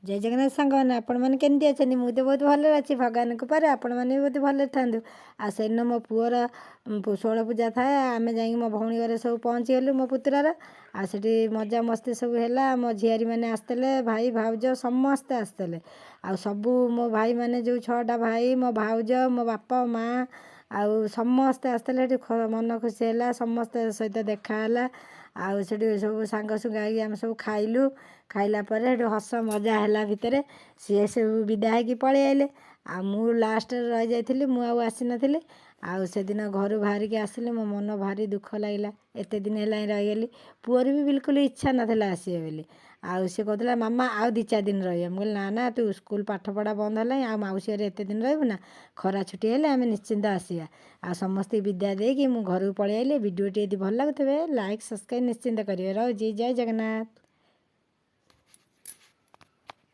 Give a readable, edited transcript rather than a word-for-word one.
जय जगन्नाथ सांग मैंने आपण मैंने केमती अच्छा मुझे तो बहुत भल अच्छी भगवान को पारे आपण मैंने भी बहुत भल था आसन मो पुअर 16 पूजा थाए आम जा मो भौणी घर सब पहुँची गलु मो पुतुरार आठी मजा मस्ती सब है मो झियारी मैंने आसते भाई भाउज समस्ते आसते आ सबू मो भाई मैंने जो 6टा भाई मो भाउज मो बापा माँ आउ समस्ते आसते मन खुशी है समस्ते सहित देखाला आउ से सब सांग सुंगाई आम सब खाइलु खाइला पर हस मजा है भितर सी सब विदा हो पलि आइले आ मु लास्ट रही जाइली मु आसी नी आउ से दिन घर बाहर के आसिली मो मन भारी दुख लगे एत दिन है रहीगली पुअर भी बिल्कुल इच्छा नाला आसवे बोली आउ सी कहला मामा आउ 2-4 दिन रही मुझे ना ना तू स्कूल पाठपढ़ा बंद है आ मौसी घर एत दिन रही ना खरा छुट्टी है आम निश्चिंत आसिया आ समस्त विदा देकी घर को पलि आइले वीडियो टी भल लगुवे लाइक सब्सक्राइब निश्चिंत करेंगे रोजी जय जगन्नाथ।